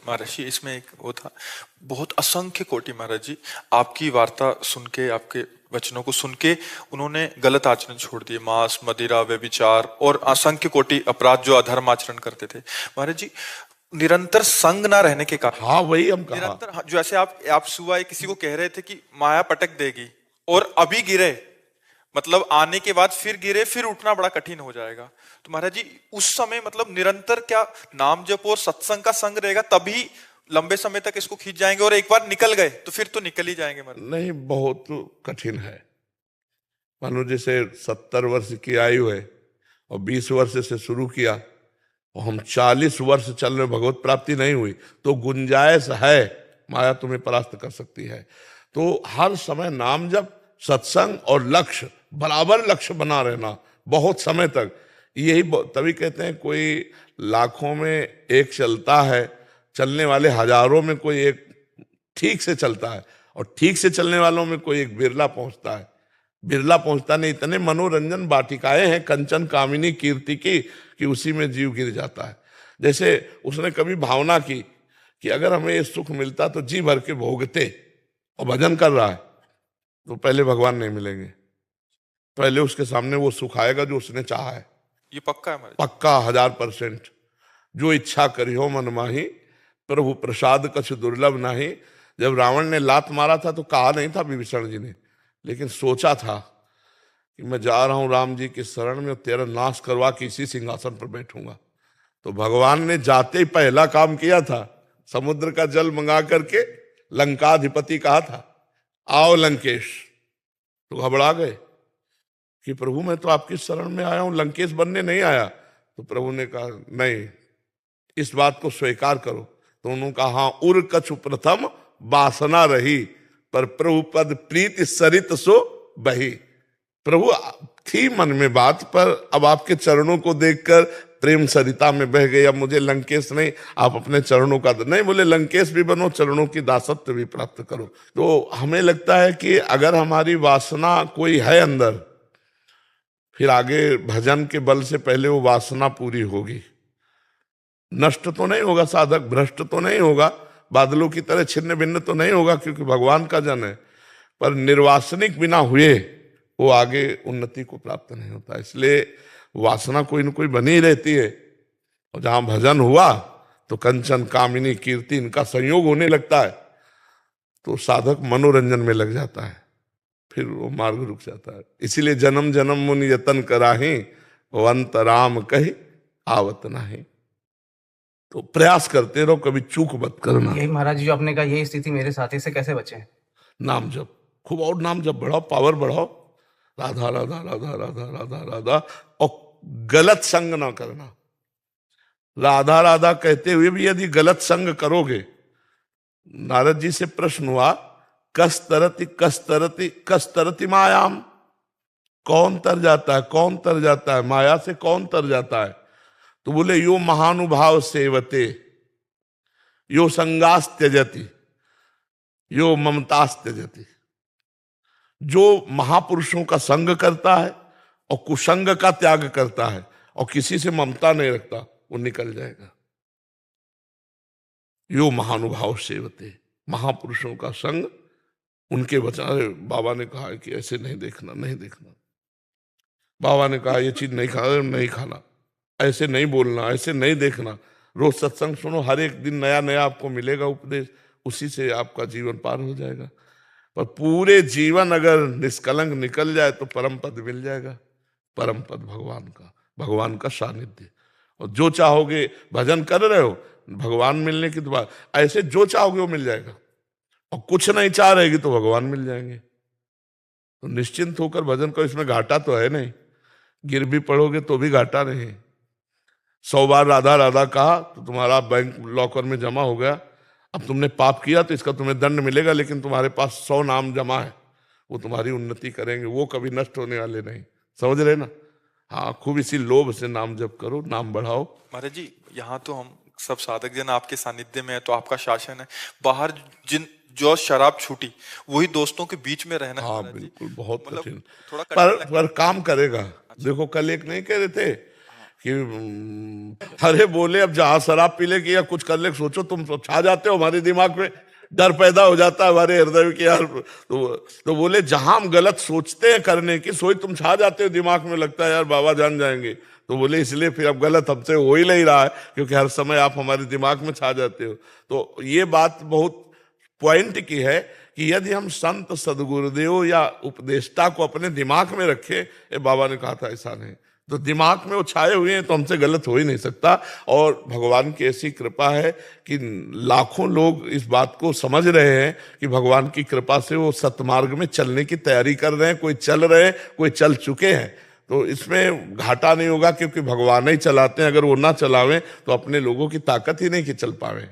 महाराज जी इसमें एक वो था, बहुत असंख्य कोटि महाराज जी आपकी वार्ता सुन के, आपके वचनों को सुन के उन्होंने गलत आचरण छोड़ दिए, मांस मदिरा व्यभिचार और असंख्य कोटि अपराध जो अधर्म आचरण करते थे महाराज जी। निरंतर संग ना रहने के कारण, हाँ वही हम कहा। निरंतर जो ऐसे आप सुबह किसी को कह रहे थे कि माया पटक देगी और अभी गिरे, मतलब आने के बाद फिर गिरे, फिर उठना बड़ा कठिन हो जाएगा। तो महाराज जी उस समय मतलब निरंतर क्या नाम जप और सत्संग का संग रहेगा, तभी लंबे समय तक इसको खींच जाएंगे, और एक बार निकल गए तो फिर तो निकल ही जाएंगे महाराज। नहीं, बहुत कठिन है। मानो जैसे 70 वर्ष की आयु है और 20 वर्ष से शुरू किया और हम 40 वर्ष चल रहे, भगवत प्राप्ति नहीं हुई, तो गुंजाइश है, माया तुम्हें परास्त कर सकती है। तो हर समय नाम जप, सत्संग और लक्ष्य, बराबर लक्ष्य बना रहना बहुत समय तक। यही तभी कहते हैं कोई लाखों में एक चलता है, चलने वाले हजारों में कोई एक ठीक से चलता है, और ठीक से चलने वालों में कोई एक बिरला पहुंचता है। बिरला पहुंचता नहीं, इतने मनोरंजन वाटिकाएं हैं कंचन कामिनी कीर्ति की कि उसी में जीव गिर जाता है। जैसे उसने कभी भावना की कि अगर हमें ये सुख मिलता तो जी भर के भोगते, और भजन कर रहा है तो पहले भगवान नहीं मिलेंगे, पहले उसके सामने वो सुख आएगा जो उसने चाहा है। ये पक्का है महाराज। पक्का 1000%। जो इच्छा करी हो मन माही, प्रभु प्रसाद कछ दुर्लभ नाही। जब रावण ने लात मारा था तो कहा नहीं था विभीषण जी ने, लेकिन सोचा था कि मैं जा रहा हूं राम जी की शरण में, तेरा नाश करवा के इसी सिंहासन पर बैठूंगा। तो भगवान ने जाते ही पहला काम किया था, समुद्र का जल मंगा करके लंकाधिपति कहा था आओ लंकेश। तो घबरा गए कि प्रभु मैं तो आपकी शरण में आया हूं, लंकेश बनने नहीं आया। तो प्रभु ने कहा नहीं, इस बात को स्वीकार करो। तो उन्होंने कहा हाँ, उर कछु प्रथम वासना रही, पर प्रभु पद प्रीति सरित सो बही। प्रभु थी मन में बात, पर अब आपके चरणों को देखकर प्रेम सरिता में बह गई। अब मुझे लंकेश नहीं, आप अपने चरणों का नहीं, बोले लंकेश भी बनो, चरणों की दासत्व भी प्राप्त करो। तो हमें लगता है कि अगर हमारी वासना कोई है अंदर, फिर आगे भजन के बल से पहले वो वासना पूरी होगी। नष्ट तो नहीं होगा साधक, भ्रष्ट तो नहीं होगा, बादलों की तरह छिन्न भिन्न तो नहीं होगा, क्योंकि भगवान का जन है, पर निर्वासनिक बिना हुए वो आगे उन्नति को प्राप्त नहीं होता। इसलिए वासना कोई न कोई बनी रहती है, और जहां भजन हुआ तो कंचन कामिनी कीर्ति इनका संयोग होने लगता है, तो साधक मनोरंजन में लग जाता है, फिर वो मार्ग रुक जाता है। इसीलिए जन्म जन्म मुनि यतन कराही, वो अंत राम कही आवत नहीं। तो प्रयास करते रहो, कभी चूक मत करना। यही महाराज जी जो आपने कहा, यही स्थिति मेरे साथी से कैसे बचे? नाम जप खूब, और नाम जप बढ़ाओ, पावर बढ़ाओ, राधा राधा राधा राधा राधा राधा, और गलत संग ना करना। राधा राधा कहते हुए भी यदि गलत संग करोगे, नारद जी से प्रश्न हुआ कस्तरति कस्तरति कस्तरति मायाम, कौन तर जाता है, कौन तर जाता है माया से, कौन तर जाता है? तो बोले यो महानुभाव सेवते, यो संगास त्यजति, यो ममतास त्यजति। जो महापुरुषों का संग करता है और कुसंग का त्याग करता है और किसी से ममता नहीं रखता, वो निकल जाएगा। यो महानुभाव सेवते, महापुरुषों का संग, उनके वचन। बाबा ने कहा कि ऐसे नहीं देखना, नहीं देखना। बाबा ने कहा ये चीज नहीं खाना, नहीं खाना, ऐसे नहीं बोलना, ऐसे नहीं देखना। रोज सत्संग सुनो, हर एक दिन नया नया आपको मिलेगा उपदेश, उसी से आपका जीवन पार हो जाएगा। पर पूरे जीवन अगर निष्कलंक निकल जाए तो परम पद मिल जाएगा, परम पद भगवान का, भगवान का सानिध्य। और जो चाहोगे, भजन कर रहे हो, भगवान मिलने की दुआ, ऐसे जो चाहोगे वो मिल जाएगा, और कुछ नहीं चाह रहेगी तो भगवान मिल जाएंगे। तो निश्चिंत होकर भजन करो, इसमें घाटा तो है नहीं, गिर भी पड़ोगे तो भी घाटा नहीं। 100 बार राधा राधा कहा तो तुम्हारा बैंक लॉकर में जमा हो गया। अब तुमने पाप किया तो इसका तुम्हें दंड मिलेगा, लेकिन तुम्हारे पास 100 नाम जमा है, वो तुम्हारी उन्नति करेंगे, वो कभी नष्ट होने वाले नहीं। समझ रहे ना? हाँ, खूब इसी लोभ से नाम जप करो, नाम बढ़ाओ। महाराज जी यहाँ तो हम सब साधक जन आपके सानिध्य में है, तो आपका शासन है। बाहर जिन जो शराब छूटी, वही दोस्तों के बीच में रहना। हाँ बिल्कुल, बहुत मतलब कठिन, थोड़ा पर काम करेगा। देखो कल एक नहीं कह रहे थे कि अरे बोले अब जहां शराब पी ले कि या कुछ कर ले, सोचो तुम छा जाते हो, हमारे दिमाग में डर पैदा हो जाता है हमारे हृदय में कि यार, तो बोले जहां हम गलत सोचते हैं करने की, सोच तुम छा जाते हो, दिमाग में लगता है यार बाबा जान जाएंगे। तो बोले इसलिए फिर अब गलत हमसे हो ही नहीं रहा है, क्योंकि हर समय आप हमारे दिमाग में छा जाते हो। तो ये बात बहुत पॉइंट की है कि यदि हम संत सदगुरुदेव या उपदेष्टा को अपने दिमाग में रखे, ये बाबा ने कहा था ऐसा नहीं, तो दिमाग में वो छाए हुए हैं तो हमसे गलत हो ही नहीं सकता। और भगवान की ऐसी कृपा है कि लाखों लोग इस बात को समझ रहे हैं कि भगवान की कृपा से वो सतमार्ग में चलने की तैयारी कर रहे हैं, कोई चल रहे हैं, कोई चल चुके हैं। तो इसमें घाटा नहीं होगा, क्योंकि भगवान ही चलाते हैं, अगर वो ना चलावें तो अपने लोगों की ताकत ही नहीं कि चल पावे।